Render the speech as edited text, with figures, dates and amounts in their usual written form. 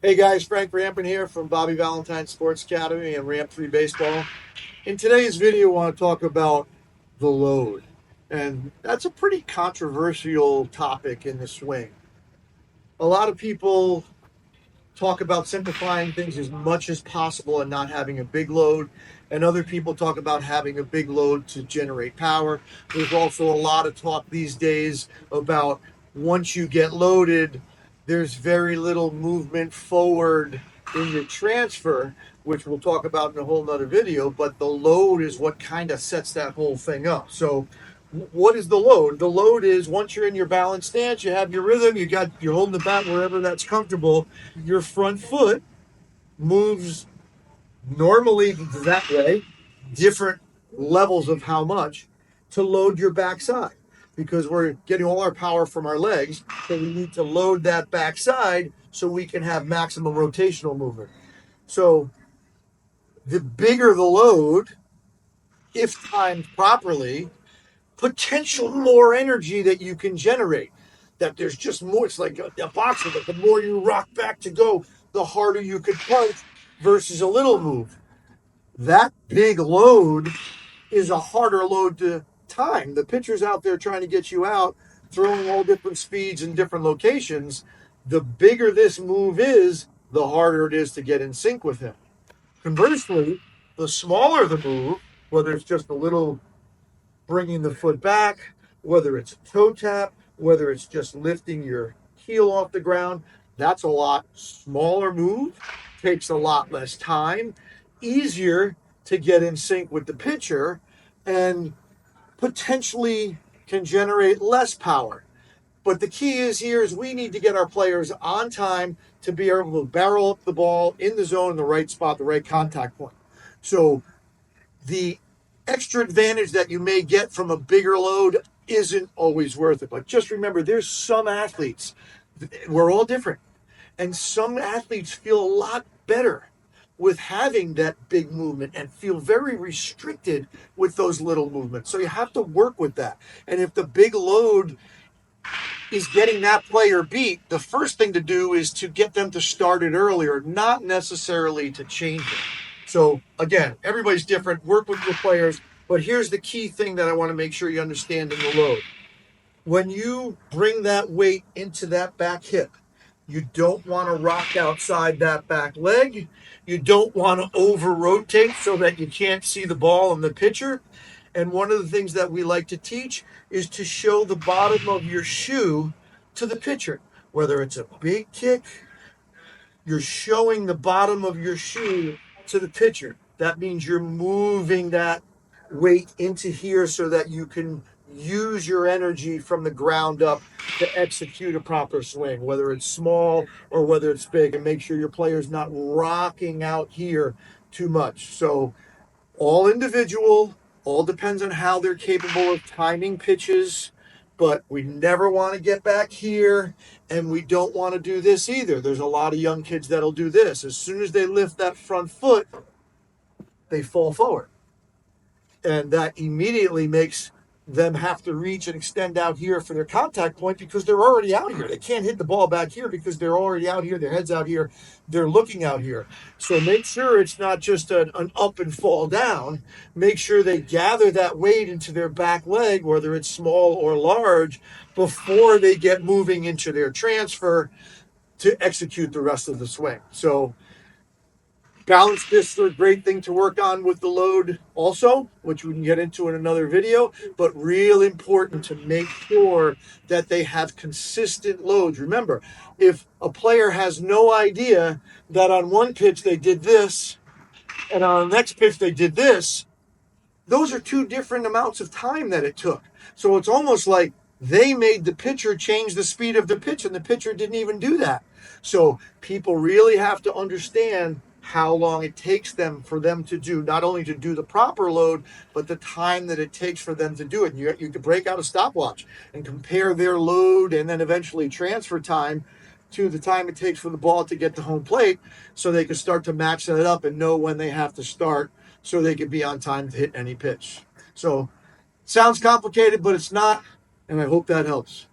Hey guys, Frank Rampin here from Bobby Valentine Sports Academy and Ramp 3 Baseball. In today's video, I want to talk about the load. And that's a pretty controversial topic in the swing. A lot of people talk about simplifying things as much as possible and not having a big load. And other people talk about having a big load to generate power. There's also a lot of talk these days about once you get loaded, there's very little movement forward in your transfer, which we'll talk about in a whole nother video. But the load is what kind of sets that whole thing up. So what is the load? The load is once you're in your balanced stance, you have your rhythm, you're holding the bat wherever that's comfortable. Your front foot moves normally that way, different levels of how much to load your backside because we're getting all our power from our legs. So we need to load that backside so we can have maximum rotational movement. So the bigger the load, if timed properly, potential more energy that you can generate. That there's just more. It's like a boxer, but the more you rock back to go, the harder you could punch versus a little move. That big load is a harder load to time. The pitcher's out there trying to get you out, throwing all different speeds in different locations. The bigger this move is, the harder it is to get in sync with him. Conversely, the smaller the move, whether it's just a little bringing the foot back, whether it's a toe tap, whether it's just lifting your heel off the ground, that's a lot smaller move, takes a lot less time, easier to get in sync with the pitcher, and potentially can generate less power. But the key is here is we need to get our players on time to be able to barrel up the ball in the zone in the right spot, the right contact point. So the extra advantage that you may get from a bigger load isn't always worth it. But just remember, there's some athletes, we're all different, and some athletes feel a lot better with having that big movement and feel very restricted with those little movements. So you have to work with that. And if the big load is getting that player beat, the first thing to do is to get them to start it earlier, not necessarily to change it. So again, everybody's different. Work with your players. But here's the key thing that I want to make sure you understand in the load. When you bring that weight into that back hip, you don't want to rock outside that back leg. You don't want to over rotate so that you can't see the ball and the pitcher. And one of the things that we like to teach is to show the bottom of your shoe to the pitcher. Whether it's a big kick, you're showing the bottom of your shoe to the pitcher. That means you're moving that weight into here so that you can use your energy from the ground up to execute a proper swing, whether it's small or whether it's big, and make sure your player's not rocking out here too much. So all individual, all depends on how they're capable of timing pitches, but we never want to get back here, and we don't want to do this either. There's a lot of young kids that'll do this. As soon as they lift that front foot, they fall forward. And that immediately makes them have to reach and extend out here for their contact point because they're already out here. They can't hit the ball back here because they're already out here. Their head's out here. They're looking out here. So make sure it's not just an up and fall down. Make sure they gather that weight into their back leg, whether it's small or large, before they get moving into their transfer to execute the rest of the swing. So balance discs are a great thing to work on with the load also, which we can get into in another video, but real important to make sure that they have consistent loads. Remember, if a player has no idea that on one pitch they did this and on the next pitch they did this, those are two different amounts of time that it took. So it's almost like they made the pitcher change the speed of the pitch and the pitcher didn't even do that. So people really have to understand how long it takes them for them to do, not only to do the proper load, but the time that it takes for them to do it. And you can break out a stopwatch and compare their load and then eventually transfer time to the time it takes for the ball to get to home plate so they can start to match that up and know when they have to start so they can be on time to hit any pitch. So sounds complicated, but it's not, and I hope that helps.